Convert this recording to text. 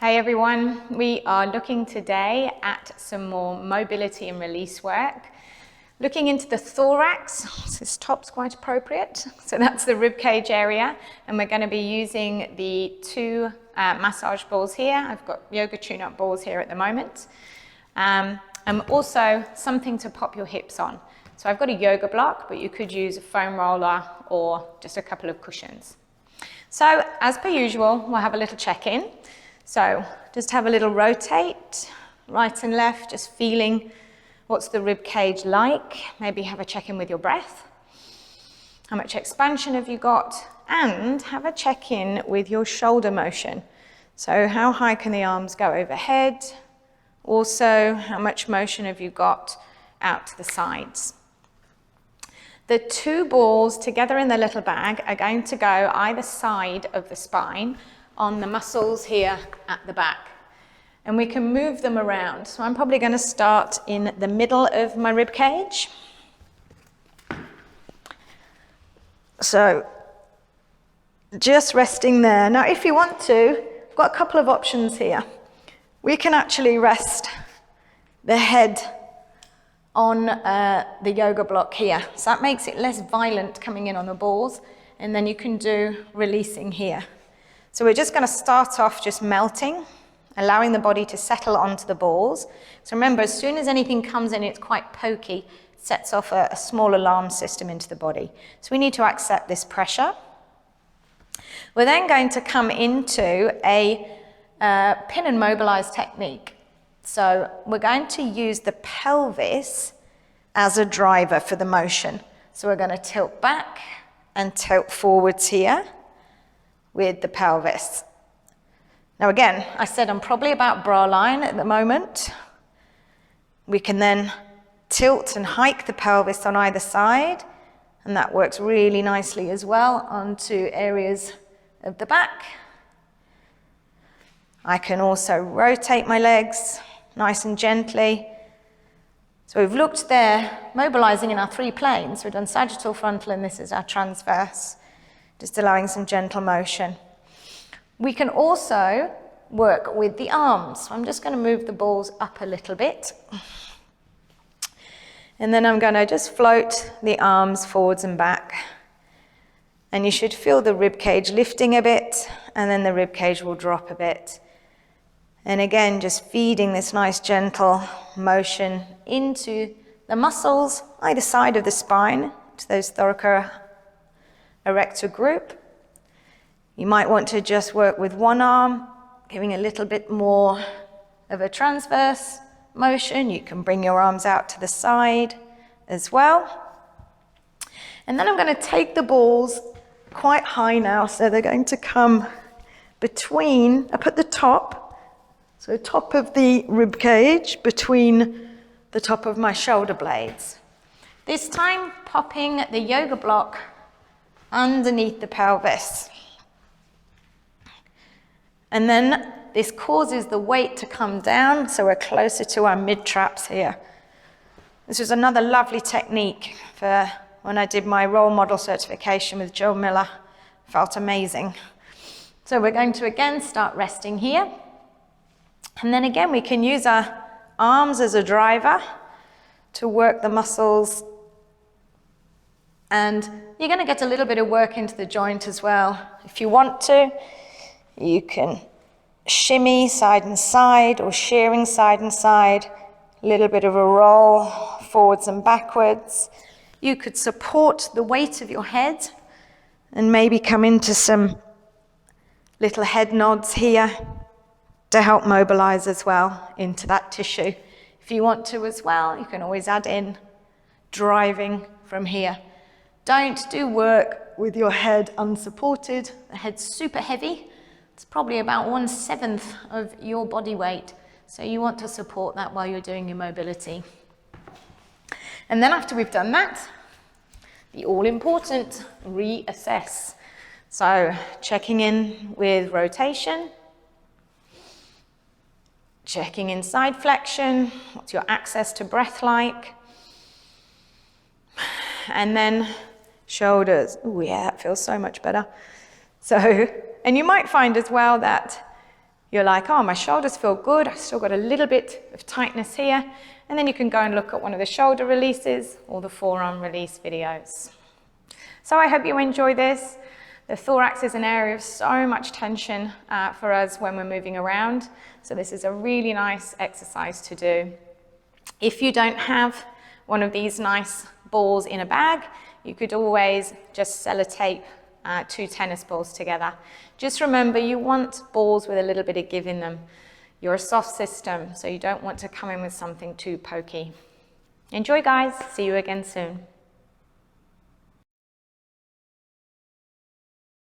Hey everyone, we are looking today at some more mobility and release work. Looking into the thorax, this top's quite appropriate. So that's the rib cage area, and we're going to be using the two massage balls here. I've got yoga tune-up balls here at the moment. And also something to pop your hips on. So I've got a yoga block, but you could use a foam roller or just a couple of cushions. So as per usual, we'll have a little check-in. So just have a little rotate, right and left, just feeling what's the rib cage like. Maybe have a check-in with your breath. How much expansion have you got? And have a check-in with your shoulder motion. So how high can the arms go overhead? Also, how much motion have you got out to the sides? The two balls together in the little bag are going to go either side of the spine on the muscles here at the back. And we can move them around. So I'm probably going to start in the middle of my rib cage. So just resting there. Now if you want to, I've got a couple of options here. We can actually rest the head on the yoga block here. So that makes it less violent coming in on the balls. And then you can do releasing here. So we're just going to start off just melting, allowing the body to settle onto the balls. So remember, as soon as anything comes in, it's quite pokey, sets off a small alarm system into the body. So we need to accept this pressure. We're then going to come into a pin and mobilize technique. So we're going to use the pelvis as a driver for the motion. So we're going to tilt back and tilt forwards here with the pelvis. Now again, I said I'm probably about bra line at the moment. We can then tilt and hike the pelvis on either side, and that works really nicely as well onto areas of the back. I can also rotate my legs nice and gently. So we've looked there, mobilizing in our three planes. We've done sagittal, frontal, and this is our transverse. Just allowing some gentle motion. We can also work with the arms. So I'm just going to move the balls up a little bit. And then I'm going to just float the arms forwards and back. And you should feel the rib cage lifting a bit, and then the rib cage will drop a bit. And again, just feeding this nice gentle motion into the muscles either side of the spine, to those thoracic erector group. You might want to just work with one arm, giving a little bit more of a transverse motion. You can bring your arms out to the side as well. And then I'm going to take the balls quite high now, so they're going to come between, up at the top, so top of the rib cage, between the top of my shoulder blades. This time, popping the yoga block underneath the pelvis. And then this causes the weight to come down, so we're closer to our mid-traps here. This was another lovely technique for when I did my role model certification with Joe Miller. Felt amazing. So we're going to again start resting here. And then again, we can use our arms as a driver to work the muscles. And you're going to get a little bit of work into the joint as well. If you want to, you can shimmy side and side or shearing side and side, a little bit of a roll forwards and backwards. You could support the weight of your head and maybe come into some little head nods here to help mobilize as well into that tissue. If you want to as well, you can always add in driving from here. Don't do work with your head unsupported. The head's super heavy. It's probably about 1/7 of your body weight. So you want to support that while you're doing your mobility. And then after we've done that, the all-important reassess. So checking in with rotation, checking in side flexion, what's your access to breath like, and then shoulders. Oh yeah, that feels so much better. So, and you might find as well that You're like, oh, my shoulders feel good. I've still got a little bit of tightness here. And then you can go and look at one of the shoulder releases or the forearm release videos. So I hope you enjoy this. The thorax is an area of so much tension for us when we're moving around. So this is a really nice exercise to do. If you don't have one of these nice balls in a bag, you could always just sellotape 2 tennis balls together. Just remember, you want balls with a little bit of give in them. You're a soft system, so you don't want to come in with something too pokey. Enjoy, guys. See you again soon.